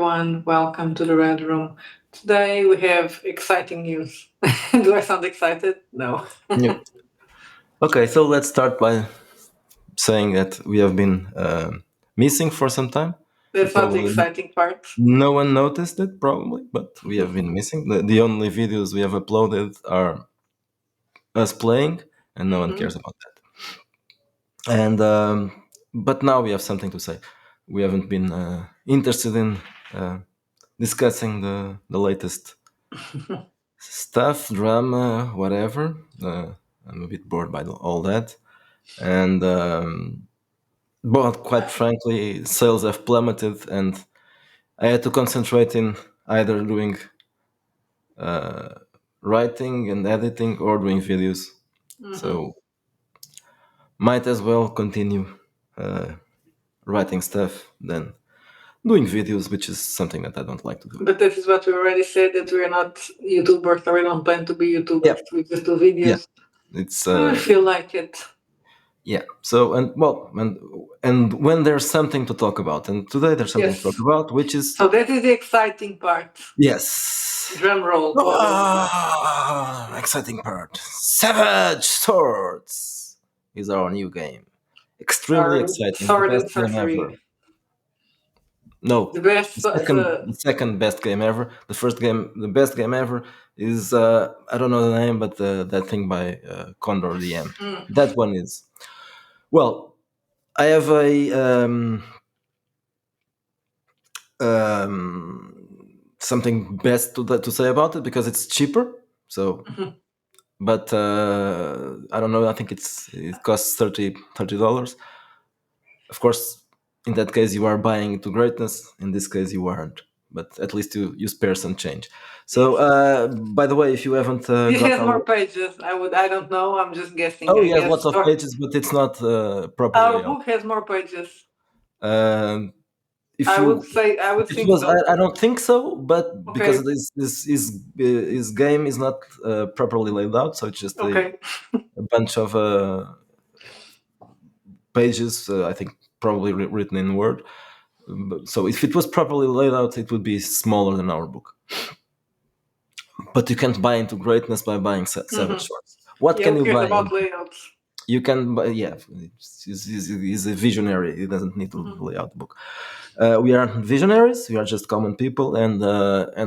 everyone. Welcome to the Red Room. Today we have exciting news. Do I sound excited? No. Yeah. Okay, so let's start by saying that we have been missing for some time. That's not the Probably exciting part. no one noticed it, probably, but we have been missing. The only videos we have uploaded are us playing, and no one cares about that. And but now we have something to say. We haven't been interested in discussing the latest stuff, drama, whatever. I'm a bit bored by all that, and. But quite frankly, sales have plummeted, and I had to concentrate in either doing writing and editing or doing videos. So might as well continue uh, writing stuff than doing videos, which is something that I don't like to do. But this is what we already said that we're not YouTubers or we don't plan to be YouTubers. Yeah. We just do videos. It's I feel like it. yeah. So and when there's something to talk about, and today there's something to talk about, which is So that is the exciting part. yes. Drum roll. Exciting part. Savage Swords is our new game. Extremely exciting. Sword The and best game sorcery. ever. No, The best. the second best game ever. The first game, the best game ever is I don't know the name, but that thing by Condor DM. That one is. Well, I have a something best to say about it because it's cheaper. So, but I don't know. I think it costs $30. Of course, in that case, you are buying to greatness. In this case, you aren't. But at least you spare some change. So, by the way, if you haven't it got has more pages. I don't know. I'm just guessing. oh, I yes, guess. lots of pages, but it's not properly. Our book has more pages. If I you would say. I would It think was. so. I don't think so, but because Okay. this game is not properly laid out, so it's just Okay. a bunch of pages. I think probably written in Word. So if it was properly laid out, it would be smaller than our book. But you can't buy into greatness by buying Savage Swords. What can who you cares buy? about layouts? You can buy. Yeah, he's a visionary. He doesn't need to lay out the book. We are visionaries. We are just common people, and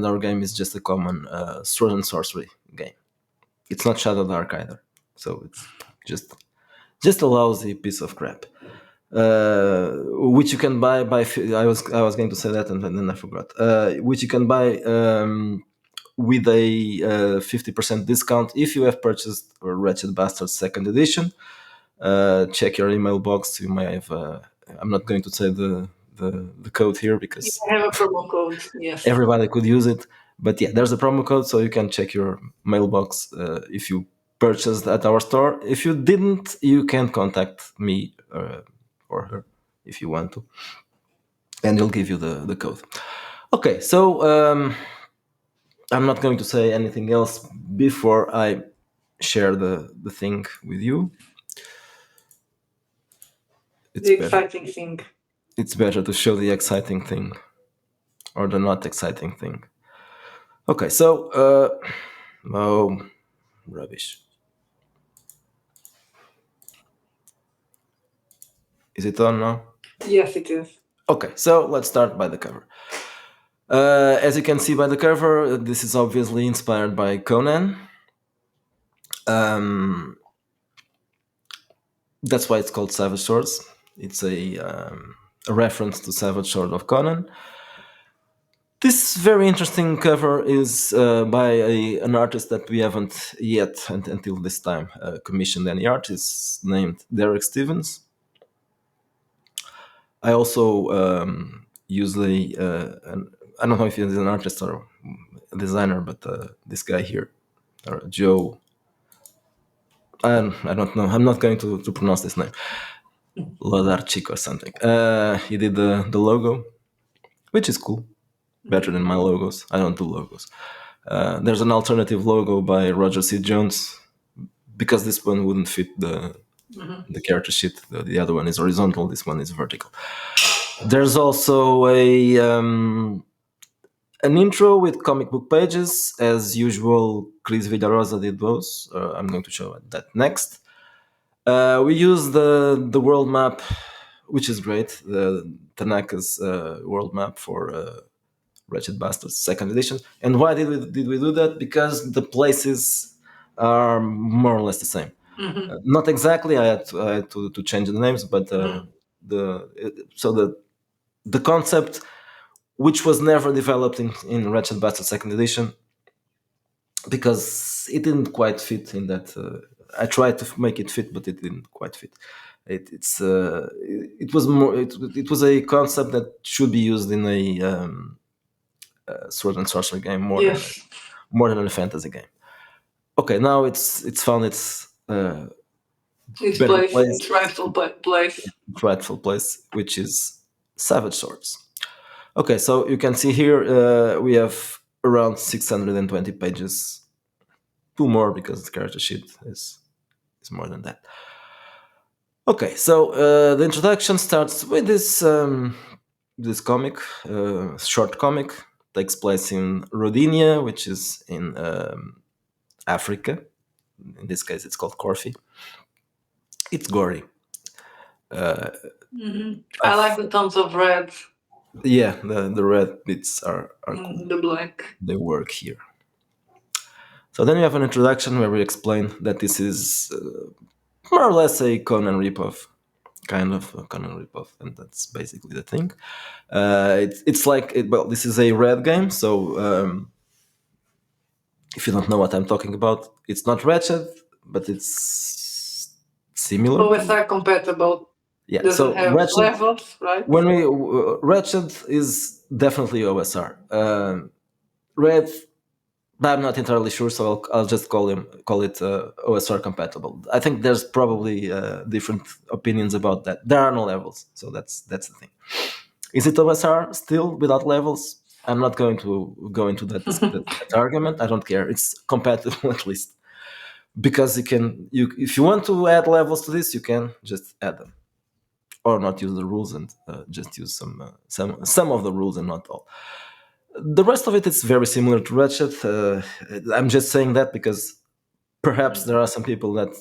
our game is just a common sword and sorcery game. It's not Shadow Dark either, so it's just a lousy piece of crap, which you can buy by. I was going to say that, and then I forgot. Which you can buy with a 50% discount if you have purchased Wretched Bastard Second Edition. Check your email box. You may have. I'm not going to say the code here because I have a promo code. Yes. everybody could use it. But yeah, there's a promo code, so you can check your mailbox if you purchased at our store. If you didn't, you can contact me or her if you want to, and they'll give you the code. Okay, so I'm not going to say anything else before I share the thing with you. The exciting thing. It's better to show the exciting thing or the not exciting thing. Okay, so oh, rubbish. Is it on now? Yes, it is. Okay, so let's start by the cover. As you can see by the cover, this is obviously inspired by Conan. That's why it's called Savage Swords. It's a reference to Savage Sword of Conan. This very interesting cover is by an artist that we haven't yet, until this time, commissioned any art. It's named Derek Stevens. I also use I don't know if he's an artist or a designer, but this guy here, or Joe. I don't know. I'm not going to pronounce this name. Lodarchik or something. He did the logo, which is cool. Better than my logos. I don't do logos. There's an alternative logo by Roger C. Jones because this one wouldn't fit the character sheet. The other one is horizontal. This one is vertical. There's also a an intro with comic book pages. As usual, Chris Villarosa did those. I'm going to show that next. We use the world map, which is great. The Tanaka's world map for Wretched Bastards second edition. And why did we do that? Because the places are more or less the same. Not exactly. I had to change the names, but the concept, which was never developed in Wretched Bastard second edition, because it didn't quite fit in that. I tried to make it fit, but it didn't quite fit. It was more. It was a concept that should be used in a sword and sorcery game Yes, more than a fantasy game. Okay, now it's found its its better place, place, its rightful place. rightful place, which is Savage Swords. Okay, so you can see here we have around 620 pages. Two more because the character sheet is more than that. Okay, so the introduction starts with this comic, short comic, takes place in Rodinia, which is in Africa. In this case, it's called Corfu. It's gory. I like the tones of red, Yeah, the red bits are cool. the black. They work here. So then we have an introduction where we explain that this is more or less a Conan ripoff, kind of a Conan ripoff, and that's basically the thing. It's like well, this is a red game, so if you don't know what I'm talking about, it's not Wretched, but it's similar. OSR compatible. Yeah, Doesn't so have Wretched, levels, right? when we Wretched is definitely OSR. Red, I'm not entirely sure, so I'll just call it OSR compatible. I think there's probably different opinions about that. There are no levels, so that's the thing. Is it OSR still without levels? I'm not going to go into that argument. I don't care. It's compatible at least, because if you want to add levels to this, you can just add them, or not use the rules and just use some of the rules and not all. The rest of it is very similar to Wretched. I'm just saying that because perhaps there are some people that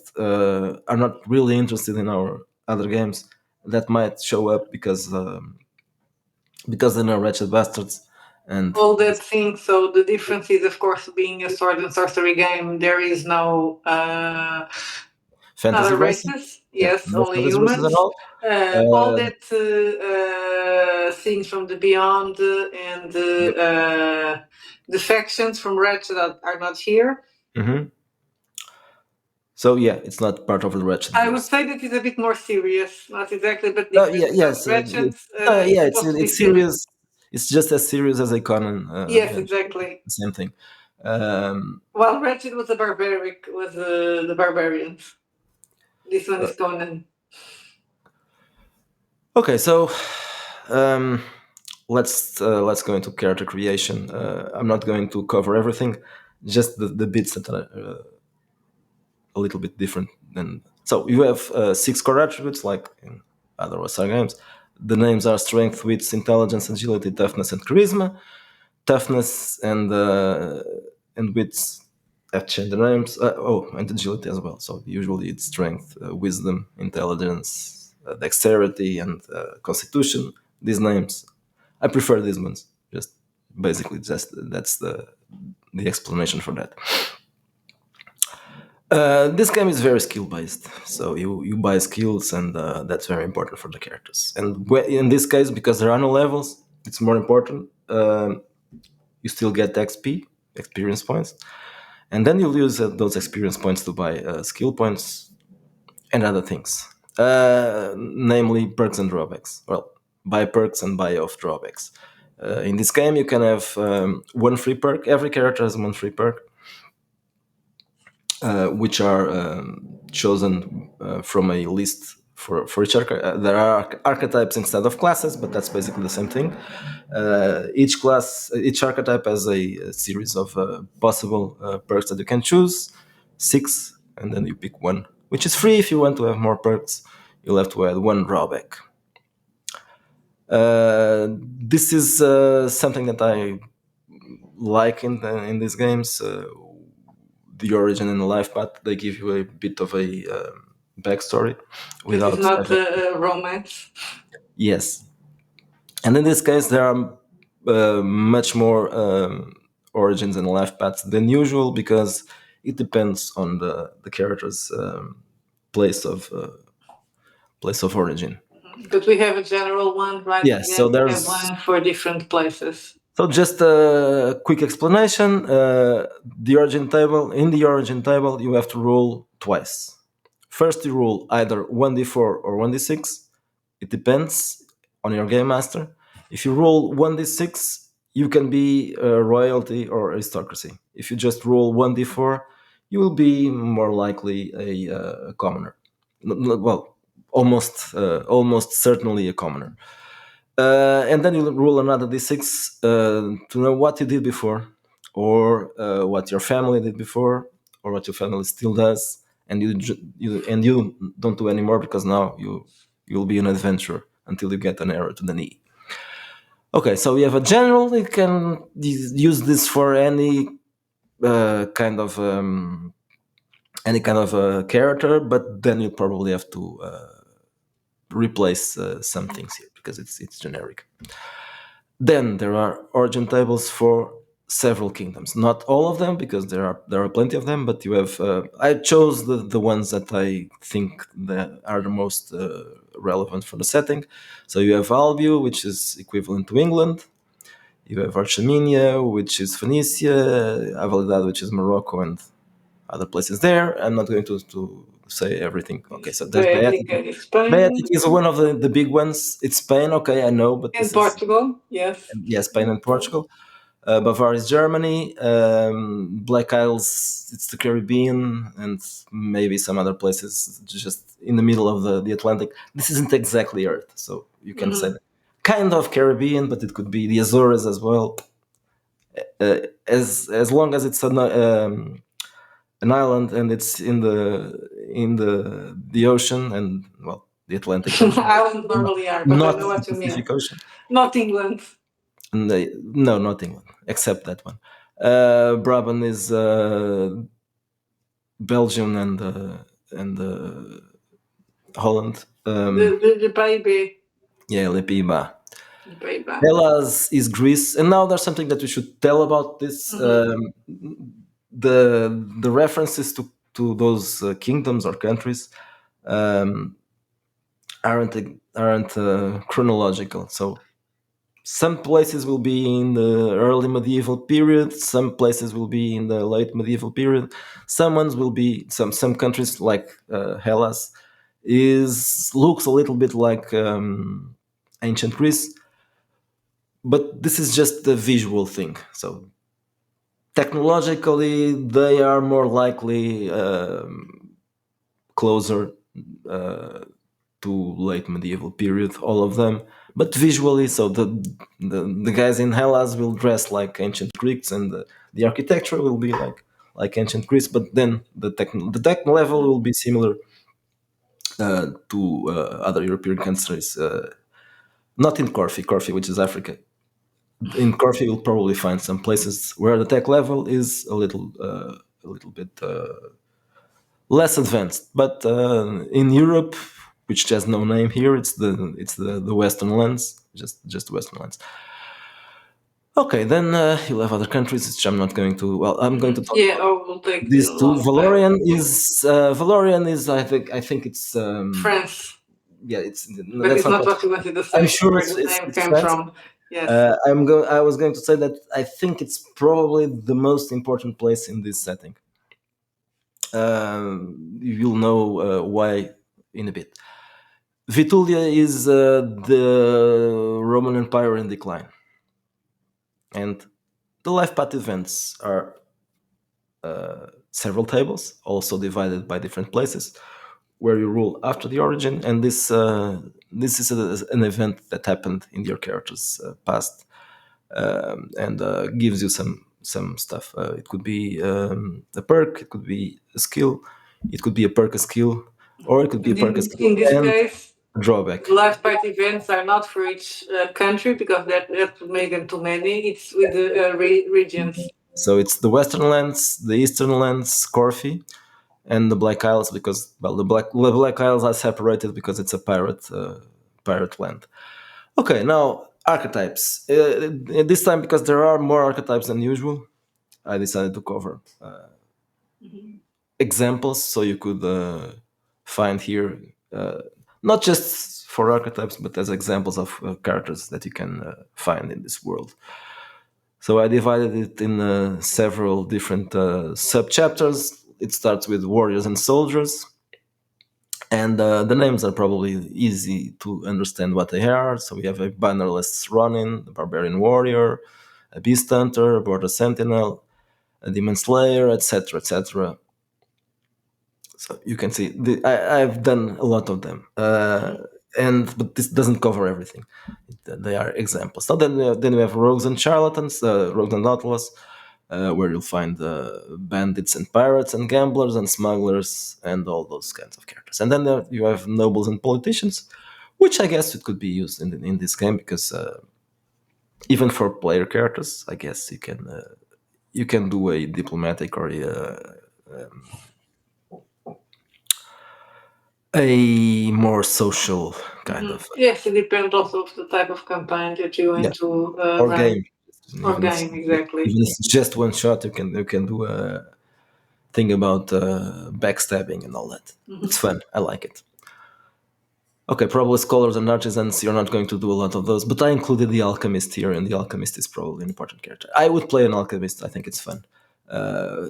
are not really interested in our other games that might show up because they know Wretched Bastards and All that thing. So the difference is, of course, being a sword and sorcery game, there is no fantasy other races. races. Yeah, Yes, no only fantasy races at humans. all. All Uh, that things from the beyond and yep. the factions from Ratchet that are not here. Mhm. So yeah, it's not part of the Wretched I would verse. say that it's a bit more serious, not exactly, but different. Yeah, So yes, Ratchet is yeah. supposed to be It's silly. serious. It's just as serious as a Conan Yes, adventure. exactly. Same thing. Um, While Ratchet was the barbarians. This one is Conan. okay, so um, let's go into character creation. I'm not going to cover everything, just the bits that are a little bit different than. So you have 6 core attributes like in other OSR games. The names are strength, wits, intelligence, agility, toughness, and charisma. Toughness and wits have changed the names. And agility as well. So usually it's strength, wisdom, intelligence, dexterity, and constitution. These names, I prefer these ones. Just basically, that's the explanation for that. This game is very skill based, so you buy skills, and that's very important for the characters. And in this case, because there are no levels, it's more important. You still get XP, experience points, and then you'll use those experience points to buy skill points and other things, namely perks and drawbacks. Well, buy perks and buy off drawbacks. In this game, you can have one free perk. Every character has one free perk, which are chosen from a list for each archetype. There are archetypes instead of classes, but that's basically the same thing. Each archetype has a series of possible perks that you can choose, 6, and then you pick one, which is free. If you want to have more perks, you'll have to add one drawback. This is something that I like in these games, the origin and the life path, they give you a bit of a backstory This is without not having. romance. Yes, and in this case, there are much more origins and life paths than usual because it depends on the character's place of origin. But we have a general one, right? And Yes, so then we have there's one for different places. so just a quick explanation. The origin table. In the origin table, you have to roll twice. First, you roll either 1d4 or 1d6. It depends on your game master. If you roll 1d6, you can be royalty or aristocracy. If you just roll 1d4, you will be more likely a commoner. Well, almost certainly a commoner. And then you roll another d6 to know what you did before, or what your family did before, or what your family still does, and you don't do anymore because now you'll be an adventurer until you get an arrow to the knee. Okay, so we have a general. You can use this for kind of any kind of character, but then you probably have to replace some things here because it's generic. Then there are origin tables for several kingdoms. Not all of them, because there are plenty of them. But you have. I chose the ones that I think that are the most relevant for the setting. So you have Albion, which is equivalent to England. You have Archemenia, which is Phoenicia. Avalidad, which is Morocco, and other places there. I'm not going to say everything. Okay, so there's Beatic. Beatrica is Spain Beatic is one of the big ones. It's Spain, okay, I know, but and this is, Portugal. Yes. yeah, Spain and Portugal. Bavaria is Germany. Black Isles, it's the Caribbean, and maybe some other places just in the middle of the Atlantic. This isn't exactly Earth, so you can say Mhm. that. Kind of Caribbean, but it could be the Azores as well. As long as it's an island and it's in the ocean, and well, the Atlantic Ocean, Islands normally are, but I not know the what you mean. Pacific Ocean. Not England. No, not England, except that one. Brabant is Belgium and Holland. The baby. Yeah, Le Pays-Bas. The baby. Hellas is Greece, and now there's something that we should tell about this. Mhm. The references to those kingdoms or countries um, aren't chronological. So some places will be in the early medieval period, some places will be in the late medieval period, some ones will be some countries like Hellas is looks a little bit like ancient Greece, but this is just the visual thing. So technologically, they are more likely closer uh, to late medieval period, all of them. But visually, so the guys in Hellas will dress like ancient Greeks, and the architecture will be like ancient Greece. But then the tech level will be similar to other European countries. Not in Corfu, which is Africa. In Corfu, you'll probably find some places where the tech level is a little bit less advanced. But in Europe, which has no name here, it's the Western lands, just Western lands. Okay, then you'll have other countries, which I'm not going to. Well, I'm going to talk Yeah, about oh, will take a these two. long time. Valorian is I think it's France, yeah, it's but that's it's not not what what you wanted to I'm say. sure Where it's the it's, name it's came France. from. Yes. I was going to say that I think it's probably the most important place in this setting. You'll know why in a bit. Vitulia is the Roman Empire in decline, and the life path events are several tables, also divided by different places, where you rule after the origin, and this is an event that happened in your character's past, and gives you some stuff. It could be a perk, it could be a skill, it could be a perk, a skill, or it could be a And perk, a in, skill, in this and case, drawback. Live party events are not for each country because that would make them too many. It's with the regions. So it's the Western Lands, the Eastern Lands, Corfu, and the Black Isles because well the Black Isles are separated because it's a pirate land. Okay, now archetypes. This time because there are more archetypes than usual, I decided to cover examples so you could find here not just for archetypes but as examples of characters that you can find in this world. So I divided it in several different sub chapters. It starts with warriors and soldiers, and the names are probably easy to understand what they are. So we have a bannerless Ronin, a barbarian warrior, a beast hunter, a border sentinel, a demon slayer, etc., etc. So you can see I've done a lot of them, and but this doesn't cover everything. They are examples. So then we have rogues and charlatans, rogues and outlaws, where you'll find bandits and pirates and gamblers and smugglers and all those kinds of characters. And then you have nobles and politicians, which I guess it could be used in this game because even for player characters, I guess you can do a diplomatic or a more social kind of Yes, it depends also of the type of campaign that you yeah want to or run game. or Even if game exactly. it's just one shot, you can do a thing about backstabbing and all that. It's fun. I like it. Okay, probably scholars and artisans, you're not going to do a lot of those, but I included the alchemist here, and the alchemist is probably an important character. I would play an alchemist. I think it's fun. Uh,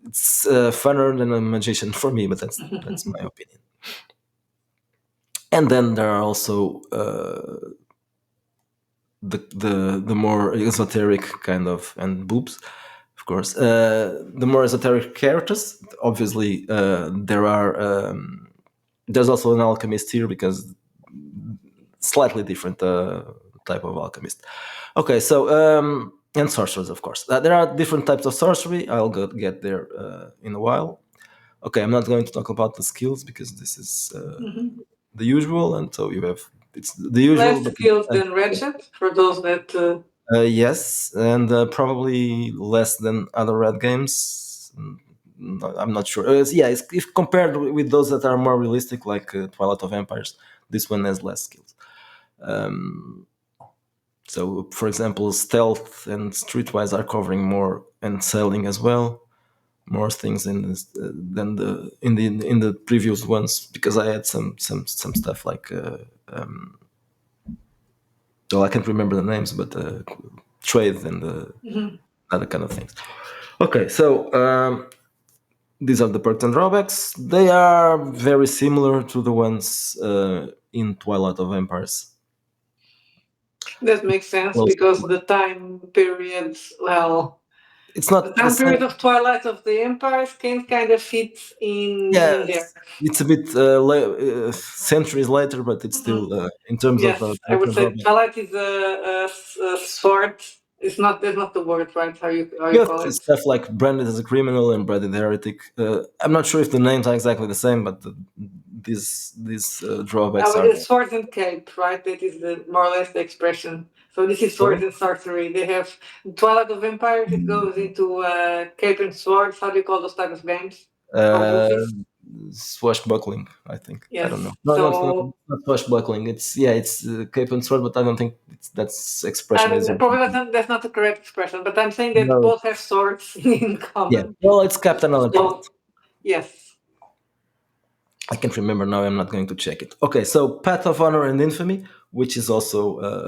it's funner than a magician for me, but that's my opinion. And then there are also the more esoteric kind of and boobs, of course. The more esoteric characters. Obviously, there's also an alchemist here because slightly different type of alchemist. Okay, so and sorcerers, of course. There are different types of sorcery. I'll get there in a while. Okay, I'm not going to talk about the skills because this is the usual, and so you have it's the usual, Less but skills than Ratchet for those that. yes, and probably less than other red games. I'm not sure. Yeah, if compared with those that are more realistic, like Twilight of Empires, this one has less skills. So, for example, stealth and streetwise are covering more, and sailing as well, more things in this, than the previous ones because I had some stuff like well, I can't remember the names, but trade and other kind of things. Okay, so these are the perks and drawbacks. They are very similar to the ones in Twilight of Empires. That makes sense Close. because the time periods, well, It's the not the time period same. of Twilight of the Empires can kind of fit in there. Yes, it's a bit centuries later, but it's still in terms of Yes, I perks would and say drawbacks. Twilight is a sword. It's not. That's not the word, right? How you You have call it? stuff like branded as a criminal and branded heretic. I'm not sure if the names are exactly the same, but these drawbacks are Swords and cape, right? That is the more or less the expression. So this is sorry. swords and sorcery. They have Twilight of Empires. It goes into cape and swords. How do you call those type of games or Uh, movies? Swashbuckling, I think. I don't know. Yes. No, it's So not swashbuckling. It's cape and sword, but I don't think that's expression is. probably that's not the correct expression, but I'm saying that No. both have swords in Yeah. common. Well, it's Captain Alchemist. So yes. I can't remember now. I'm not going to check it. Okay, so Path of Honor and Infamy, which is also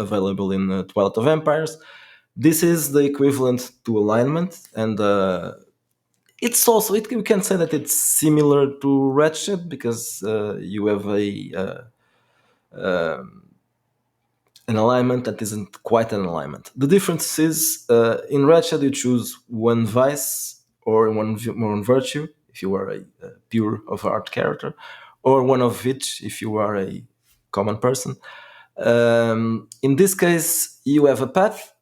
available in Twilight of Empires. This is the equivalent to alignment, and it's also we can say that it's similar to Ratchet because you have an alignment that isn't quite an alignment. The difference is in Ratchet you choose one vice or one virtue if you are a pure of heart character, or one of which if you are a common person. In this case, you have a path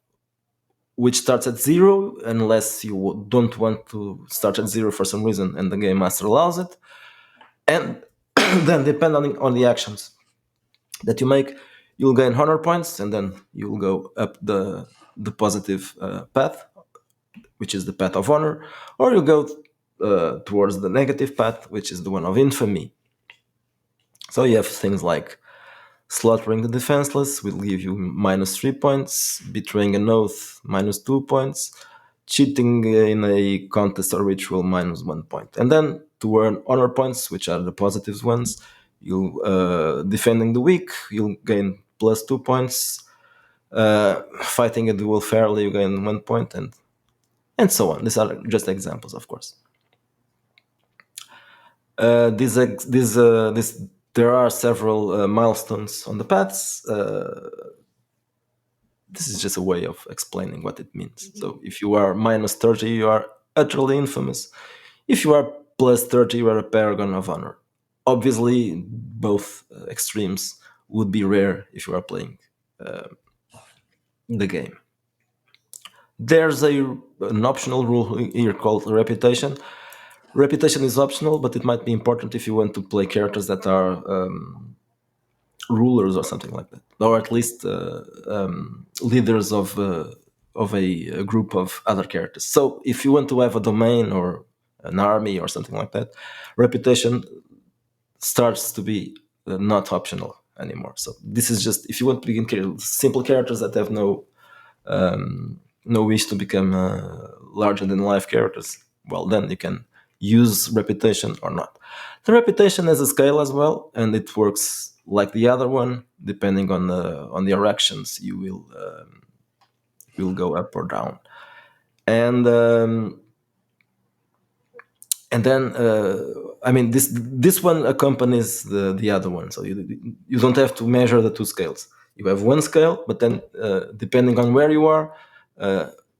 which starts at zero unless you don't want to start at zero for some reason and the game master allows it, and then depending on the actions. that you make, you'll gain honor points, and then you'll go up the positive path, which is the path of honor, or you go towards the negative path, which is the one of infamy. So you have things like slaughtering the defenseless will give you -3 points, betraying an oath -2 points, cheating in a contest or ritual -1 point. And then to earn honor points, which are the positive ones, you defending the weak, you'll gain +2 points. Fighting a duel fairly, you gain 1 point, and so on. These are just examples, of course. There are several milestones on the paths. This is just a way of explaining what it means. So if you are -30, you are utterly infamous. If you are +30, you are a paragon of honor. Obviously, both extremes would be rare if you are playing the game. There's an optional rule here called reputation. Reputation is optional, but it might be important if you want to play characters that are rulers or something like that, or at least leaders of a group of other characters. So if you want to have a domain or an army or something like that, reputation starts to be not optional anymore. So this is just if you want to begin simple characters that have no wish to become larger than life characters, well, then you can use reputation or not. The reputation has a scale as well, and it works like the other one. Depending on your actions, you will go up or down. And then I mean this one accompanies the other one, so you don't have to measure the two scales. You have one scale, but then depending on where you are,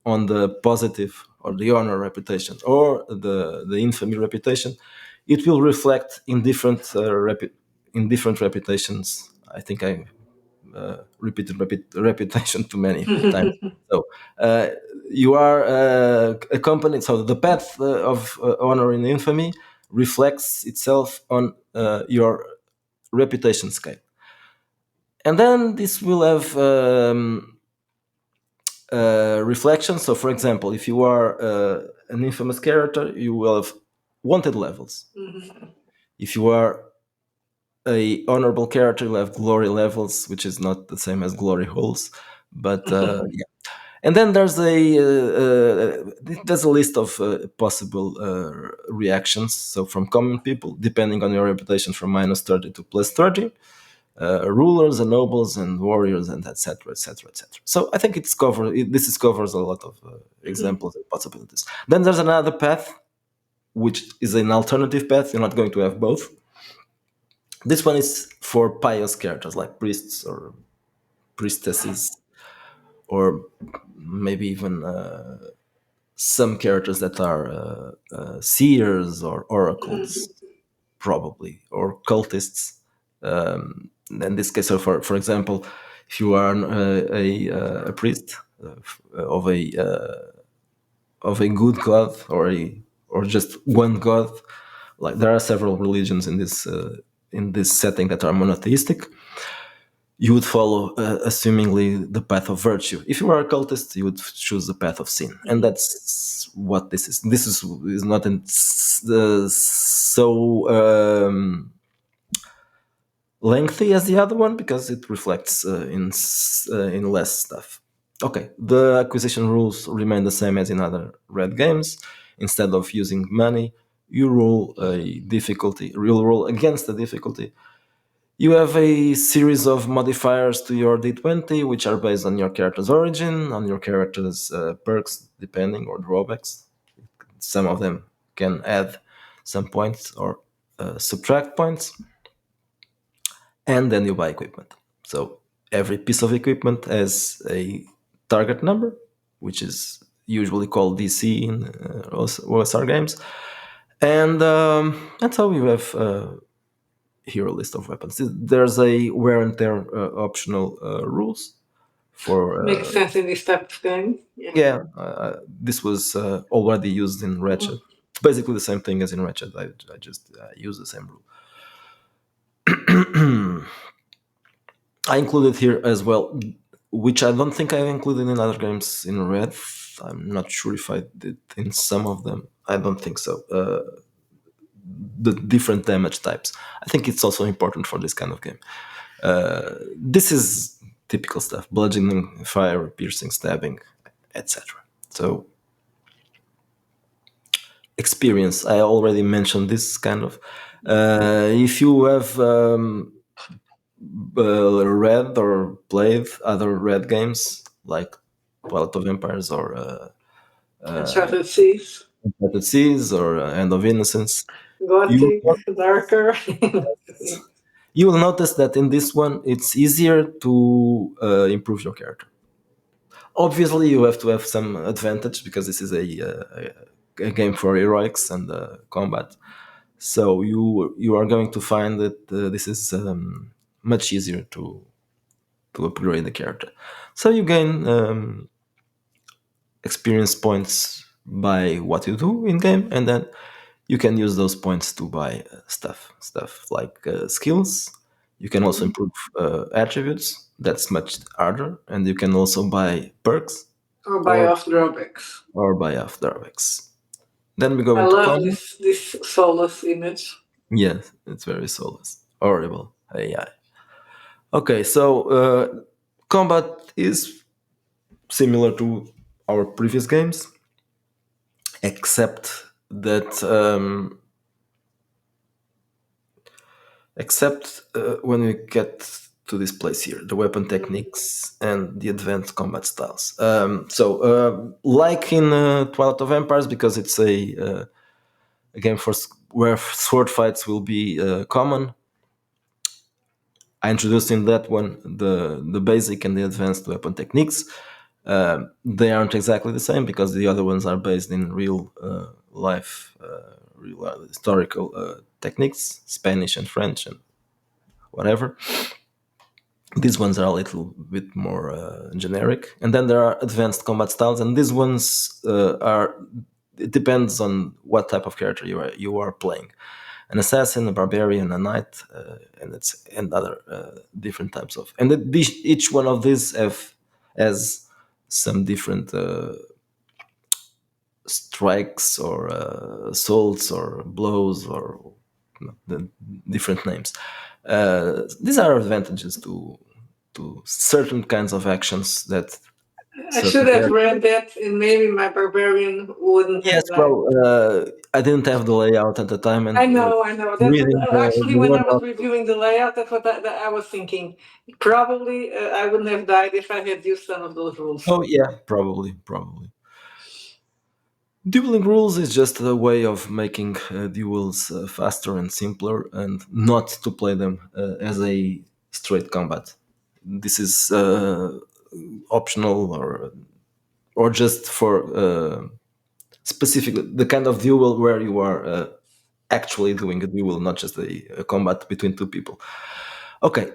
on the positive or the honor reputation or the infamy reputation, it will reflect in in different reputations. I think I repeated reputation too many times. So you are accompanied. So the path of honor and infamy reflects itself on your reputation scale, and then this will have reflections. So, for example, if you are an infamous character, you will have wanted levels. If you are a honorable character, you'll have glory levels, which is not the same as glory holes, but yeah. And then there's a list of possible reactions. So from common people, depending on your reputation, from -30 to +30, rulers and nobles and warriors and etc. etc. etc. So I think this covers a lot of examples and possibilities. Then there's another path, which is an alternative path. You're not going to have both. This one is for pious characters like priests or priestesses, or maybe even some characters that are seers or oracles, probably, or cultists. In this case, so for example, if you are a priest of a good god or just one god, like there are several religions in this setting that are monotheistic, you would follow, assumingly, the path of virtue. If you are a cultist, you would choose the path of sin, and that's what this is. This is not so lengthy as the other one because it reflects in less stuff. Okay, the acquisition rules remain the same as in other red games. Instead of using money, you roll a difficulty. You'll roll against the difficulty. You have a series of modifiers to your D20, which are based on your character's origin, on your character's perks, depending, or drawbacks. Some of them can add some points or subtract points. And then you buy equipment. So every piece of equipment has a target number, which is usually called DC in OSR games. And that's how you have here a list of weapons. There's a wear and tear optional rules for Makes sense in this type of game. yeah. This was already used in Ratchet. It's basically the same thing as in Ratchet. I just use the same rule. I included here as well, which I don't think I included in other games in red. I'm not sure if I did in some of them. I don't think so. The different damage types. I think it's also important for this kind of game. This is typical stuff: bludgeoning, fire, piercing, stabbing, etc. So experience. I already mentioned this kind of. If you have read or played other red games like Twilight of Empires or Uncharted Seas, Shattered Seas or End of Innocence, you Gothic, Darker. you will notice that in this one it's easier to improve your character. Obviously, you have to have some advantage because this is a game for heroics and combat. So you are going to find that this is much easier to upgrade the character. So you gain experience points by what you do in game, and then you can use those points to buy stuff like skills. You can also Mhm. improve attributes. That's much harder, and you can also buy perks Or buy or off drawbacks. buy afterwards. Then we go I into love combat. this soulless image. Yes, it's very soulless, horrible AI. Okay, so combat is similar to our previous games, except that when we get to this place here, the weapon techniques and the advanced combat styles. Like in Twilight of Empires, because it's a game where sword fights will be common, I introduced in that one the basic and the advanced weapon techniques. They aren't exactly the same because the other ones are based in real life, real historical techniques, Spanish and French and whatever. These ones are a little bit more generic, and then there are advanced combat styles, and these ones are. It depends on what type of character you are playing. An assassin, a barbarian, a knight, and other different types of. And each one of these has some different strikes or assaults or blows or the different names. These are advantages to certain kinds of actions that I should certain have characters. read that, and maybe my barbarian wouldn't Yes, have died. well, I didn't have the layout at the time, and I know. That reading actually, the when I word was out. reviewing the layout, that's what that I was thinking. Probably, I wouldn't have died if I had used some of those rules. Oh yeah, probably. Dueling rules is just a way of making duels faster and simpler, and not to play them as a straight combat. This is optional or just for specific the kind of duel where you are actually doing a duel, not just a combat between two people. Okay,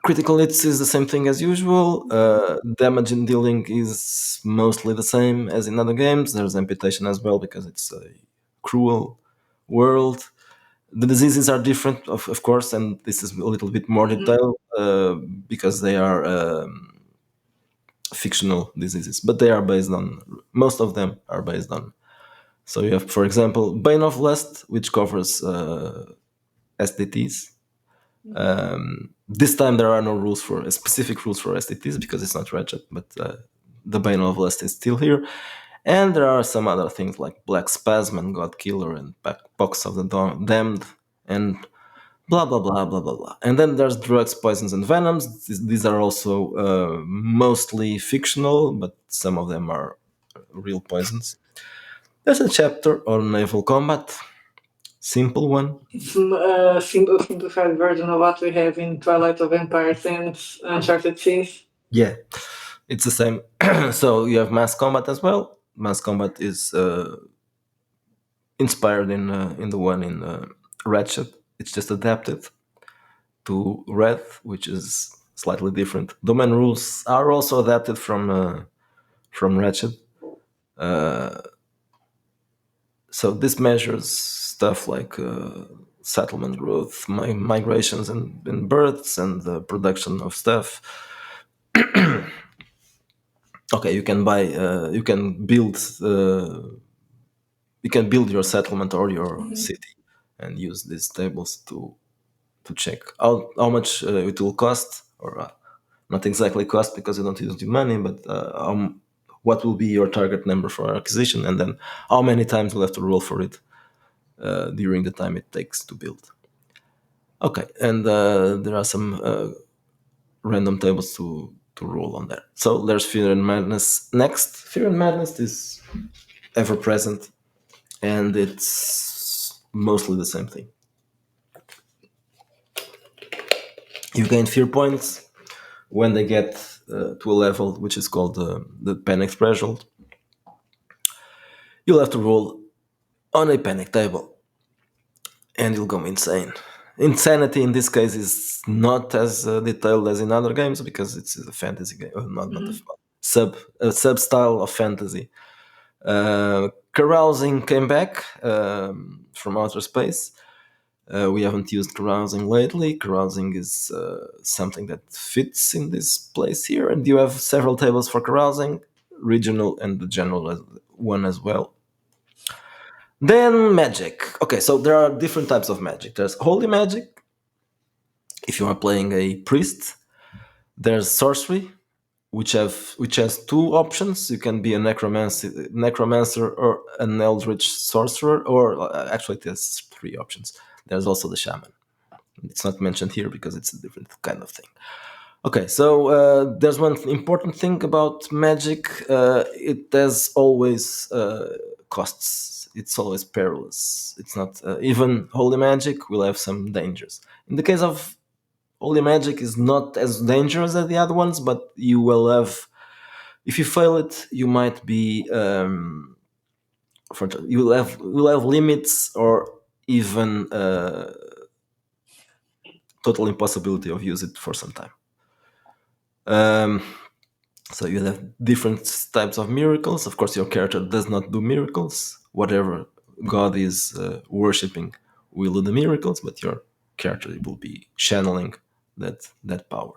critical hits is the same thing as usual. Damage and dealing is mostly the same as in other games. There's amputation as well because it's a cruel world. The diseases are different, of course, and this is a little bit more Mhm. detailed because they are fictional diseases, but they are based on most of them are based on. So you have, for example, Bane of Lust, which covers SDTs. Mhm. This time there are no rules for specific rules for SDTs because it's not Ratchet, but the Bane of Lust is still here. And there are some other things like Black Spasm and God Killer and Pox of the Damned and blah blah blah blah blah blah. And then there's drugs, poisons, and venoms. These are also mostly fictional, but some of them are real poisons. There's a chapter on naval combat, simple one. It's a simplified version of what we have in Twilight of Empires and Uncharted Seas. Yeah, it's the same. So you have mass combat as well. Mass combat is inspired in the one in Ratchet. It's just adapted to Red, which is slightly different. Domain rules are also adapted from Ratchet. So this measures stuff like settlement growth, migrations and births, and the production of stuff. Okay, you can buy, you can build your settlement or your city, and use these tables to check how much it will cost, or not exactly cost because you don't use the money, but what will be your target number for acquisition, and then how many times you'll have to roll for it during the time it takes to build. Okay, and there are some random tables to roll on there. So there's Fear and Madness next. Fear and Madness is ever present, and it's mostly the same thing. You gain fear points when they get to a level which is called the panic threshold. You'll have to roll on a panic table, and you'll go insane. Insanity in this case is not as detailed as in other games because it's a fantasy game, not a sub style of fantasy. Carousing came back from outer space. We haven't used carousing lately. Carousing is something that fits in this place here, and you have several tables for carousing, regional and the general one as well. Then magic. Okay, so there are different types of magic. There's holy magic. If you are playing a priest, there's sorcery, which has two options. You can be a necromancer or an eldritch sorcerer, or actually there's three options. There's also the shaman. It's not mentioned here because it's a different kind of thing. Okay, so there's one important thing about magic. It has always costs. It's always perilous. It's not even holy magic will have some dangers. In the case of holy magic, is not as dangerous as the other ones, but you will have. If you fail it, you might be. You will have limits or even total impossibility of use it for some time. So you have different types of miracles. Of course, your character does not do miracles. Whatever god is worshipping will do the miracles, but your character will be channeling that power.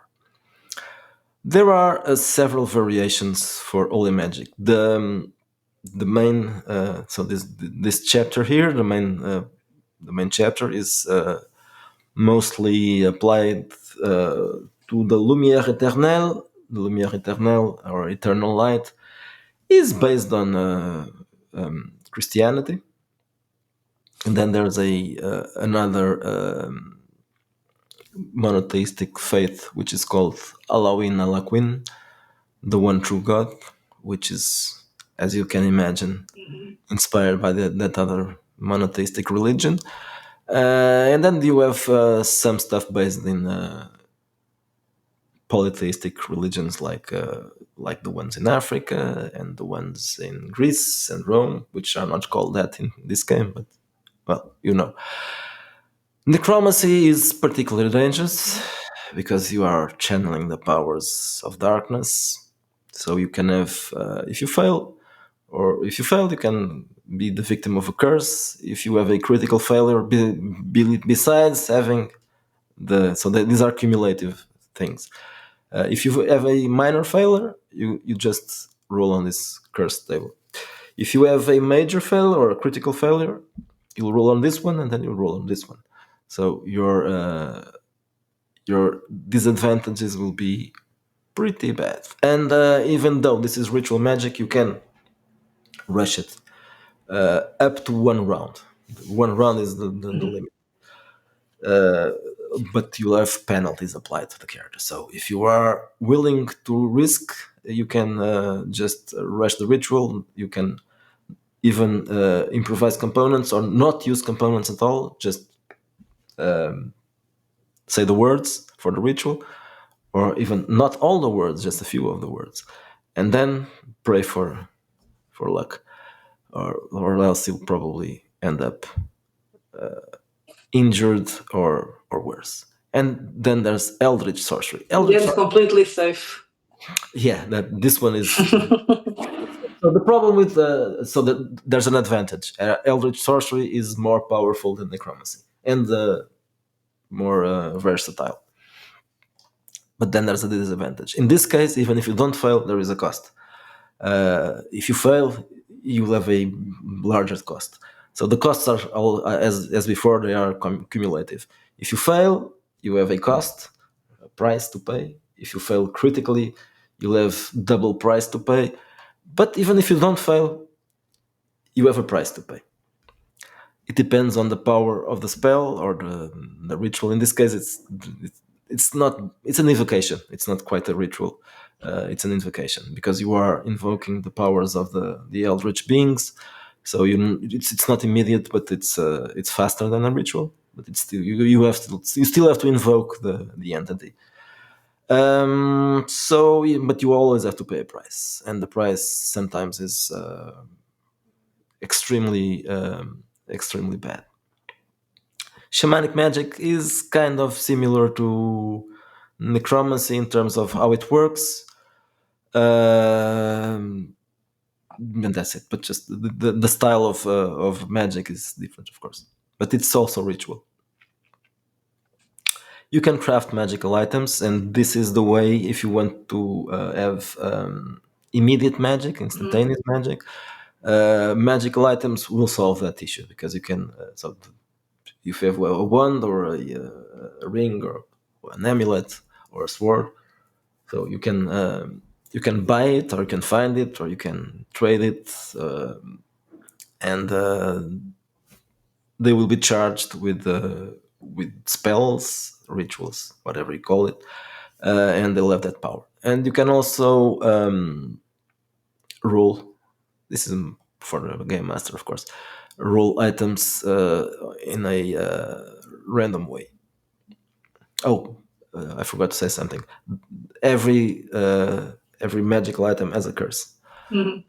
There are several variations for holy magic. The main so this chapter here, the main chapter is mostly applied to the Lumière Éternelle. The Lumière Éternelle, or Eternal Light, is based on Christianity. And then there's another monotheistic faith, which is called Alawin Alaquin, the one true God, which is, as you can imagine, inspired by that other monotheistic religion. And then you have some stuff based in polytheistic religions like the ones in Africa and the ones in Greece and Rome, which are not called that in this game, but well. Necromancy is particularly dangerous because you are channeling the powers of darkness. So you can have, if you fail, you can be the victim of a curse. If you have a critical failure, besides having these are cumulative things. If you have a minor failure, you just roll on this curse table. If you have a major failure or a critical failure, you'll roll on this one and then you'll roll on this one. So your disadvantages will be pretty bad. And even though this is ritual magic, you can rush it up to one round. One round is the limit. But you'll have penalties applied to the character. So if you are willing to risk, you can just rush the ritual. You can even improvise components or not use components at all. Just say the words for the ritual, or even not all the words, just a few of the words, and then pray for luck, or else you'll probably end up injured or worse. And then there's Eldritch Sorcery. It's completely safe. Yeah, this one is So the problem with there's an advantage. Eldritch sorcery is more powerful than necromancy and more versatile. But then there's a disadvantage. In this case, even if you don't fail, there is a cost. If you fail, you will have a larger cost. So the costs are all as before. They are cumulative. If you fail, you have a cost, a price to pay. If you fail critically, you'll have double price to pay. But even if you don't fail, you have a price to pay. It depends on the power of the spell or the ritual. In this case, it's not, it's an invocation. It's not quite a ritual. It's an invocation because you are invoking the powers of the eldritch beings. So it's not immediate, but it's faster than a ritual. But it's still you still have to invoke the entity. But you always have to pay a price, and the price sometimes is extremely bad. Shamanic magic is kind of similar to necromancy in terms of how it works. And that's it. But just the style of magic is different, of course. But it's also ritual. You can craft magical items, and this is the way if you want to have immediate magic, instantaneous magic. Magical items will solve that issue because you can. If you have a wand or a ring or an amulet or a sword, so you can buy it or you can find it or you can trade it, and they will be charged with spells, rituals, whatever you call it, and they'll have that power. And you can also roll. This is for the game master, of course. Roll items in a random way. Oh, I forgot to say something. Every magical item has a curse.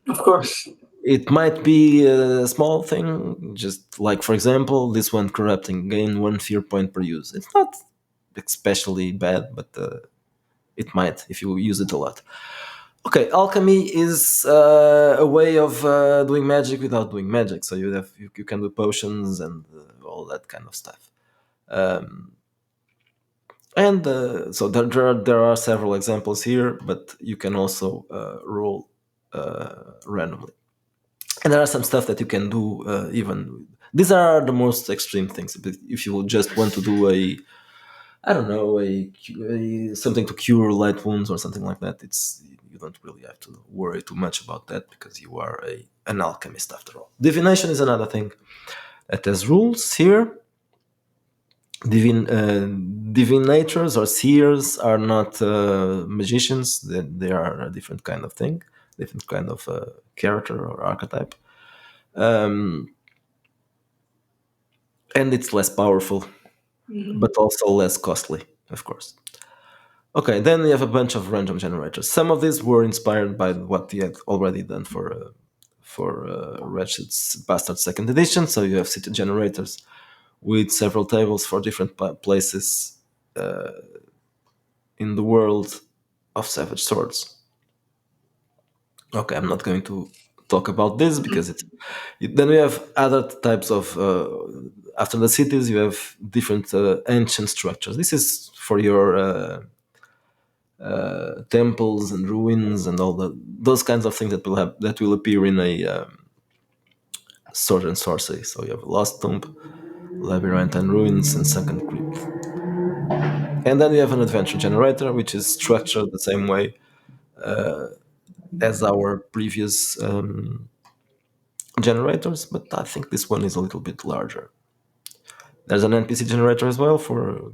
Of course. It might be a small thing, just like for example, this one corrupting, gain 1 fear point per use. It's not especially bad, but it might if you use it a lot. Okay, alchemy is a way of doing magic without doing magic. So you can do potions and all that kind of stuff. And so there are several examples here, but you can also roll randomly. And there are some stuff that you can do even. These are the most extreme things. But if you just want to do I don't know, something to cure light wounds or something like that, you don't really have to worry too much about that because you are an alchemist after all. Divination is another thing that has rules here. Divinators or seers are not magicians. They are a different kind of thing, different kind of character or archetype. And it's less powerful, but also less costly, of course. Okay, then we have a bunch of random generators. Some of these were inspired by what we had already done for Wretched's Bastard Second Edition. So you have city generators with several tables for different places in the world of Savage Swords. Okay, I'm not going to talk about this because then we have other types of after the cities you have different ancient structures. This is for your temples and ruins and all those kinds of things that will appear in a sword and sorcery. So you have Lost Tomb, Labyrinth and Ruins, and Sunken Crypt. And then we have an adventure generator, which is structured the same way as our previous generators, but I think this one is a little bit larger. There's an NPC generator as well for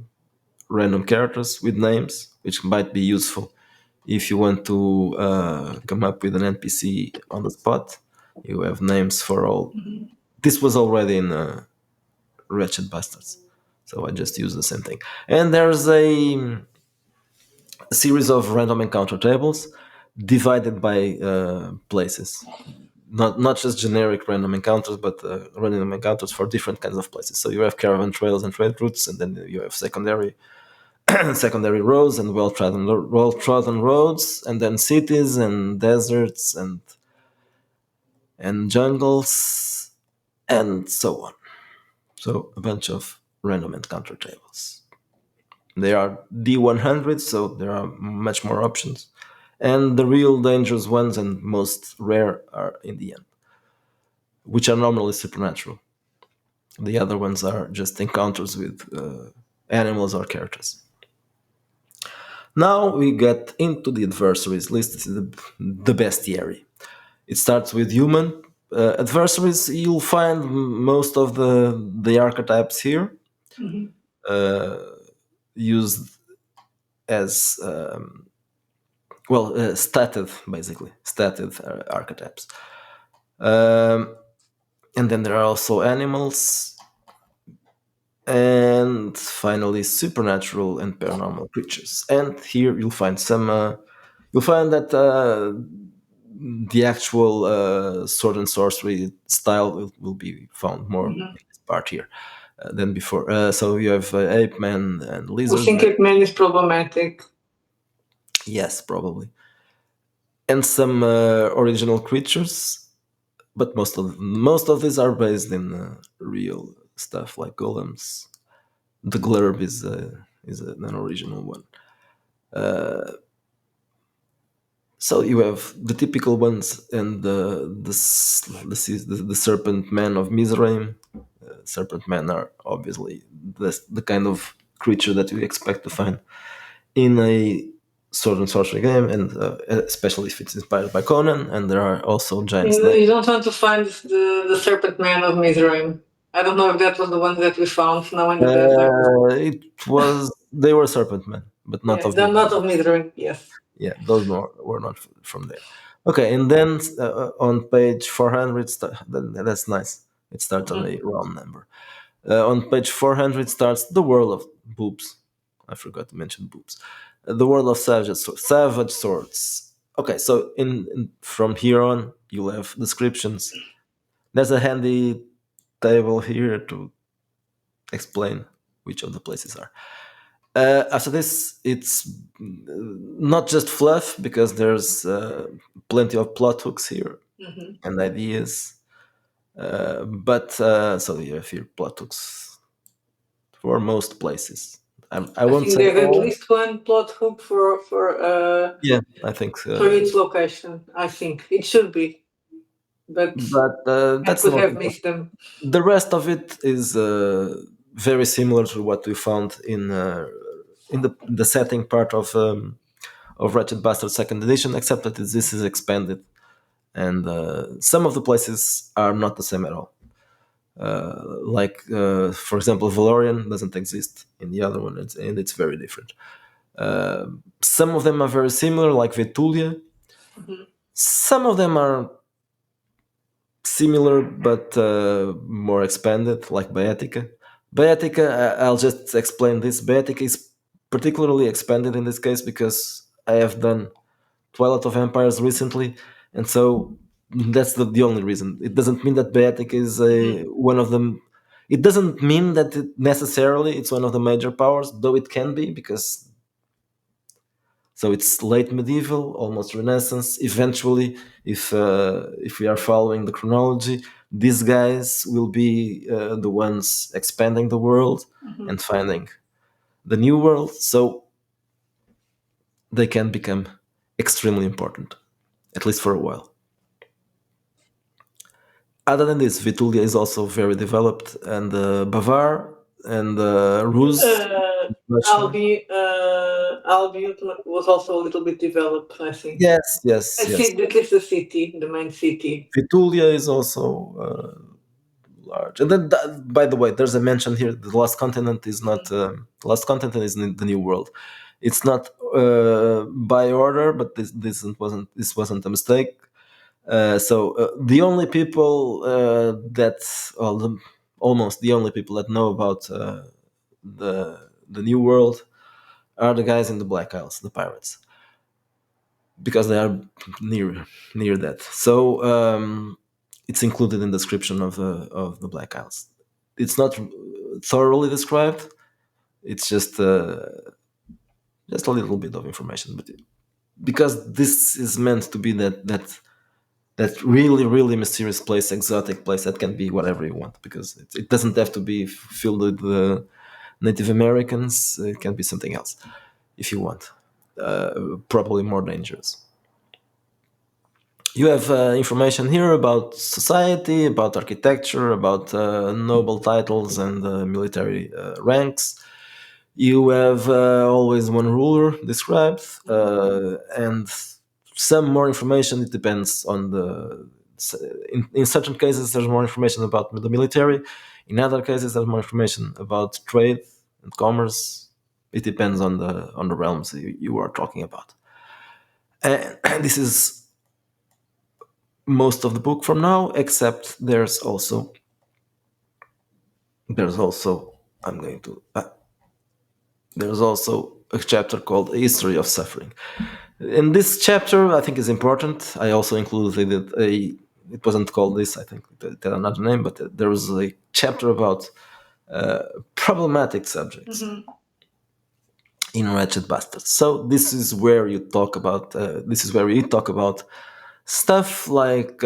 random characters with names, which might be useful if you want to come up with an NPC on the spot. You have names for all. This was already in Wretched Bastards, so I just use the same thing. And there's a series of random encounter tables divided by places. Not just generic random encounters, but random encounters for different kinds of places. So you have caravan trails and trade routes, and then you have secondary secondary roads and well-trodden roads, and then cities and deserts and and jungles, and so on. So a bunch of random encounter tables. They are D100, so there are much more options. And the real dangerous ones and most rare are in the end, which are normally supernatural. The other ones are just encounters with animals or characters. Now we get into the adversaries list. This is the bestiary. It starts with human adversaries. You'll find most of the archetypes here Mhm. used as stated, basically stated archetypes. And then there are also animals, and finally supernatural and paranormal creatures. And here you'll find some. You'll find that the actual sword and sorcery style will be found more in Mhm. this part here than before. So you have ape man and I lizard think man. it man is problematic. Yes, probably, and some original creatures. But most of these are based in real stuff like golems. The glurb is an original one. So you have the typical ones and the serpent man of Mizraim. Serpent men are obviously the kind of creature that you expect to find in a sword and sorcery game, and especially if it's inspired by Conan. And there are also giant snakes. You don't want to find the serpent man of Mizraim. I don't know if that was the one that we found now in the desert. It was they were serpent men, but not Yeah, of the not Mizraim. of Mizraim. Yes. Yeah, those were not from there. Okay, and then on page 400, that's nice. It starts on a Mhm. round number. On page 400 starts the world of boobs. I forgot to mention boobs. The world of savage swords. Okay, so from here on, you'll have descriptions. There's a handy table here to explain which of the places are. After this, it's not just fluff because there's plenty of plot hooks here Mhm. and ideas. But so you have here plot hooks for most places. I I won't think say there's at all. least one plot hook Yeah, I think, for each location. I think it should be, but but I that's could not have missed them. the rest of it is very similar to what we found in the setting part of Wretched Bastard Second Edition, except that this is expanded, and some of the places are not the same at all. For example, Valorian doesn't exist in the other one, and it's very different. Some of them are very similar, like Vetulia. Mhm. Some of them are similar but more expanded, like Baetica. Baetica, I'll just explain this. Baetica is particularly expanded in this case because I have done Twilight of Empires recently, and so that's the only reason. It doesn't mean that Baetica is Mhm. one of them. It doesn't mean that necessarily it's one of the major powers, though it can be because so it's late medieval, almost Renaissance. Eventually, if we are following the chronology, these guys will be the ones expanding the world Mhm. and finding the new world. So they can become extremely important, at least for a while. Other than this, Vitulia is also very developed, and Bavar and Rus. Uh, Albi was also a little bit developed, I think. Yes, yes, yes. At least the city, the main city. Vitulia is also large. And then, by the way, there's a mention here: the Lost Continent is not Lost Continent is in the New World. It's not by order, but this wasn't a mistake. The only people almost the only people that know about the New World are the guys in the Black Isles, the pirates, because they are near that. So it's included in the description of the Black Isles. It's not thoroughly described. It's just a little bit of information, but because this is meant to be that that really, really mysterious place, exotic place that can be whatever you want, because it doesn't have to be filled with Native Americans. It can be something else if you want. Probably more dangerous. You have information here about society, about architecture, about noble titles and military ranks. You have always one ruler described, and some more information. It depends on the. In certain cases, there's more information about the military. In other cases, there's more information about trade and commerce. It depends on the realms you are talking about. And this is most of the book from now, except there's also I'm going to there's also a chapter called History of Suffering. In this chapter, I think is important. I also included it wasn't called this, I think it had another name, but there was a chapter about problematic subjects in Wretched Bastards. So this is where you talk about stuff like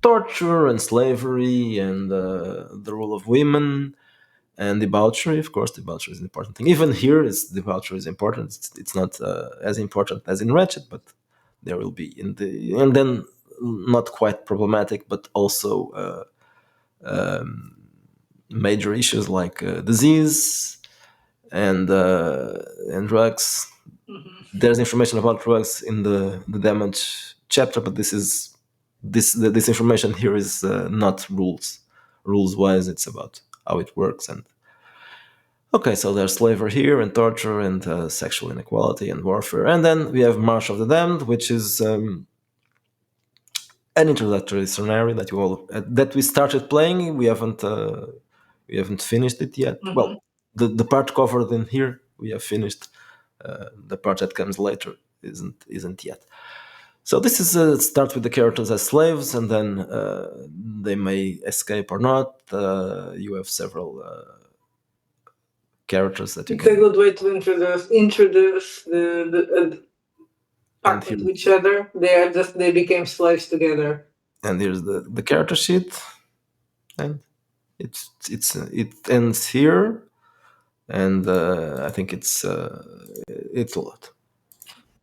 torture and slavery and the role of women and debauchery. Of course, debauchery is an important thing. Even here, debauchery is important. It's not as important as in Wretched, but there will be in the and then not quite problematic, but also major issues like disease and drugs. There's information about drugs in the damage chapter, but this information here is not rules wise. It's about how it works. And okay, so there's slavery here and torture and sexual inequality and warfare, and then we have March of the Damned, which is an introductory scenario that we started playing. We haven't finished it yet. Well, the part covered in here we have finished. The part that comes later isn't yet. So this is start with the characters as slaves, and then they may escape or not. You have several characters that you It's a can. good way to introduce the And partner here, to each other. They became slaves together. and here's the character sheet, and it ends here, and I think it's a lot.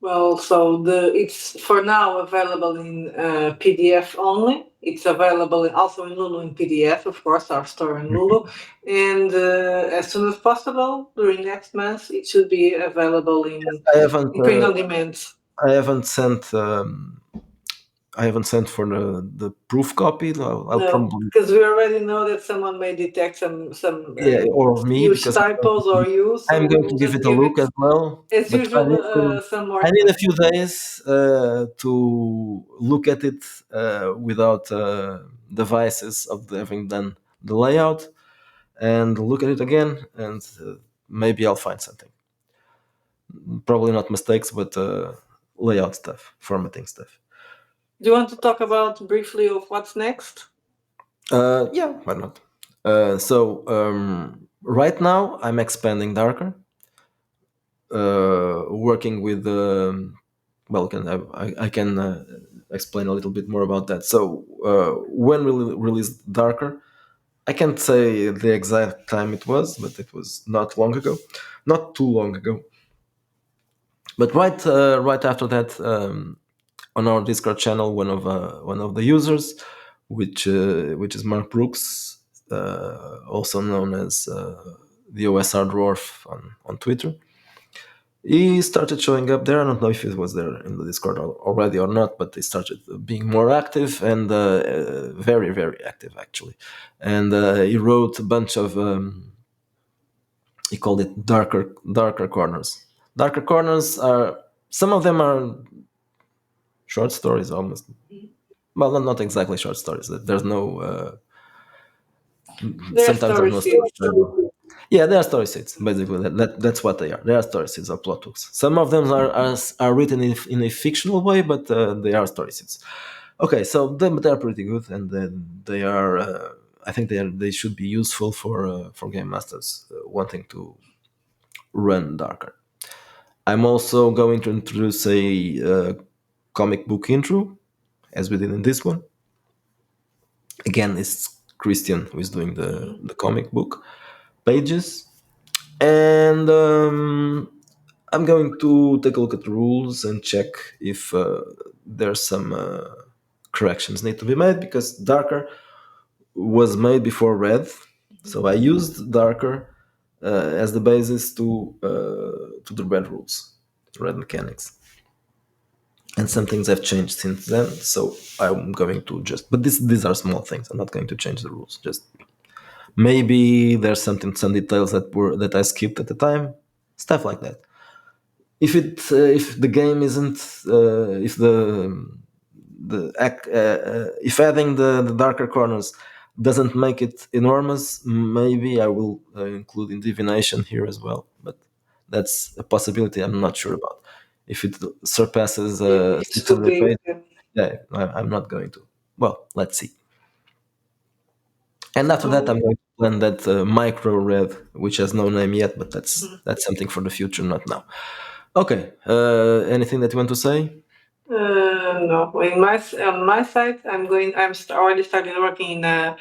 Well, so it's for now available in PDF only. It's available also in Lulu in PDF, of course, our store in Lulu. And as soon as possible during next month, it should be available I haven't in print on demand. I haven't sent I haven't sent for the proof copy. I'll No, probably, because we already know that someone may detect some yeah, or me, huge because typos or you, so I'm we going will to give just it a give look it as well. as But I usual need to some more I need a time. few days to look at it without devices of having done the layout, and look at it again, and maybe I'll find something. Probably not mistakes, but layout stuff, formatting stuff. Do you want to talk about briefly of what's next? Yeah, why not? Right now I'm expanding darker, working with well, I can explain a little bit more about that. So when we released darker, I can't say the exact time it was, but it was not long ago, not too long ago. But right after that, on our Discord channel, one of the users, which is Mark Brooks, also known as the OSR Dwarf on Twitter. He started showing up there. I don't know if it was there in the Discord already or not, but he started being more active and very, very active actually. And he wrote a bunch of he called it darker corners. Darker corners are, some of them are short stories almost. Well, not exactly short stories. There's no Their sometimes there's story no story. seeds. Yeah, they are story seeds. Basically, that's what they are. They are story seeds or plot hooks. Some of them are written in a fictional way, but they are story seeds. Okay, so they're pretty good, and then they are. I think they should be useful for game masters wanting to run darker. I'm also going to introduce a comic book intro as we did in this one. Again, it's Christian who is doing the comic book pages. And I'm going to take a look at the rules and check if there's some corrections need to be made, because darker was made before red, so I used darker as the basis to the red rules, red mechanics, and some things have changed since then. So I'm going to just, but these are small things. I'm not going to change the rules. Just maybe there's some details that I skipped at the time, stuff like that. If the game isn't if if adding the darker corners doesn't make it enormous, maybe I will include in divination here as well. But that's a possibility I'm not sure about. If it surpasses It's too 600 big. pages, yeah, I'm not going to. Well, let's see. And after that, So, I'm going to plan that micro red, which has no name yet, but that's something for the future, not now. Okay. Anything that you want to say? no, on my side, already started working in an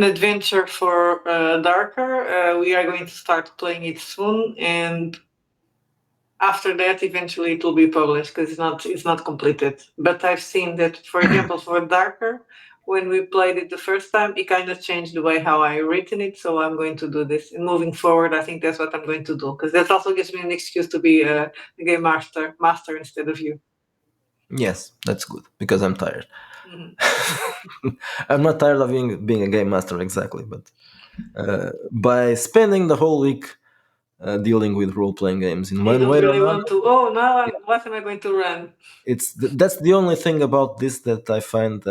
adventure for Darker. We are going to start playing it soon, and after that, eventually it will be published because it's not completed. But I've seen that, for example, for Darker, when we played it the first time, it kind of changed the way how I written it. So I'm going to do this. And moving forward, I think that's what I'm going to do, because that also gives me an excuse to be a game master instead of you. Yes, that's good because I'm tired. Mhm. I'm not tired of being a game master exactly, but by spending the whole week dealing with role playing games in You one don't way or really another, want to. Oh, now what am I going to run? that's the only thing about this that I find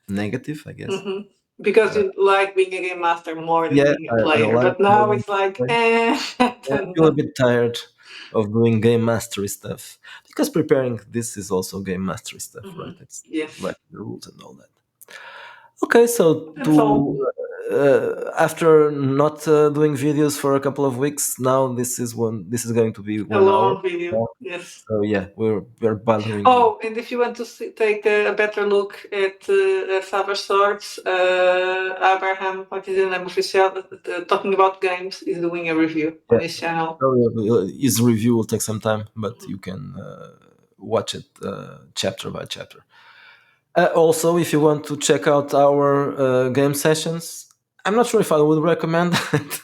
negative, I guess. Hmm. Because you like being a game master more than Yeah, being a I player. like But now doing. it's like, I I don't feel a know. bit tired of doing game mastery stuff because preparing this is also game mastery stuff, right? It's Yes, writing the rules and all that. Okay, so that's all. to after not doing videos for a couple of weeks, now this is going to be A 1 hour. long video. Yes. So yeah, we're bothering you. Oh, and if you want to take a better look at Savage Swords, Abraham, what is the name official, talking about games, is doing a review on Yeah. his channel. So, his review will take some time, but you can watch it chapter by chapter. Also, if you want to check out our game sessions, I'm not sure if I would recommend it.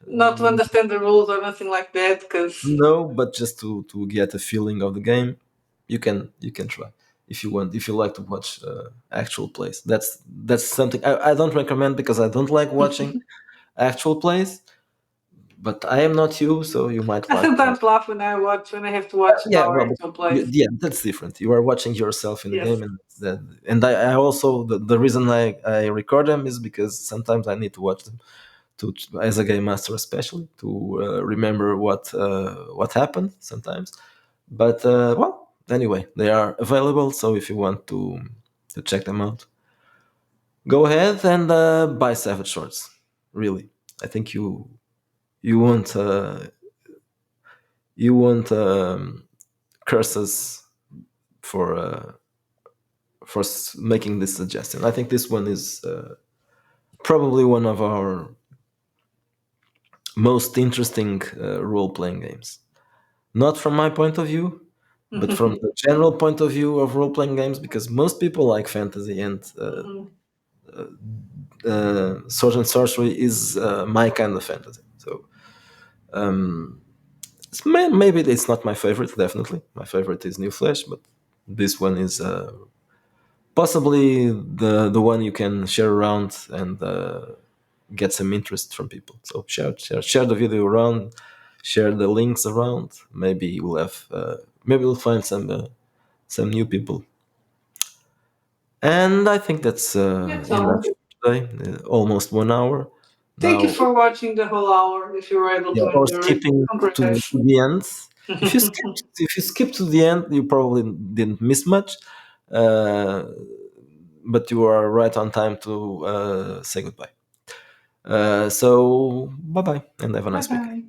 Not to understand the rules or nothing like that, because No, but just to get a feeling of the game, you can try if you want. If you like to watch actual plays, that's something I don't recommend because I don't like watching actual plays. But I am not you, so you might I like. sometimes laugh when I have to watch Yeah, our well, but actual plays. yeah, that's different. You are watching yourself in the Yes. game, and I also the reason I record them is because sometimes I need to watch them to as a game master, especially to remember what happened sometimes. But well, anyway, they are available. So if you want to check them out, go ahead and buy Savage Swords. Really, I think you won't you won't curse us for making this suggestion. I think this one is probably one of our most interesting role playing games. Not from my point of view, but from the general point of view of role playing games, because most people like fantasy, and sword and sorcery is my kind of fantasy. So maybe it's not my favorite. Definitely, my favorite is New Flesh, but this one is possibly the one you can share around and get some interest from people. So share the video around, share the links around. Maybe we'll find some new people. And I think that's That's enough all. today. Almost 1 hour Thank you now. for watching the whole hour. If you were able Yeah, to or endure it, skipping congrats. to the end. If you skip to the end, you probably didn't miss much. Uh, but you are right on time to say goodbye. So bye bye and have a Bye nice week. bye.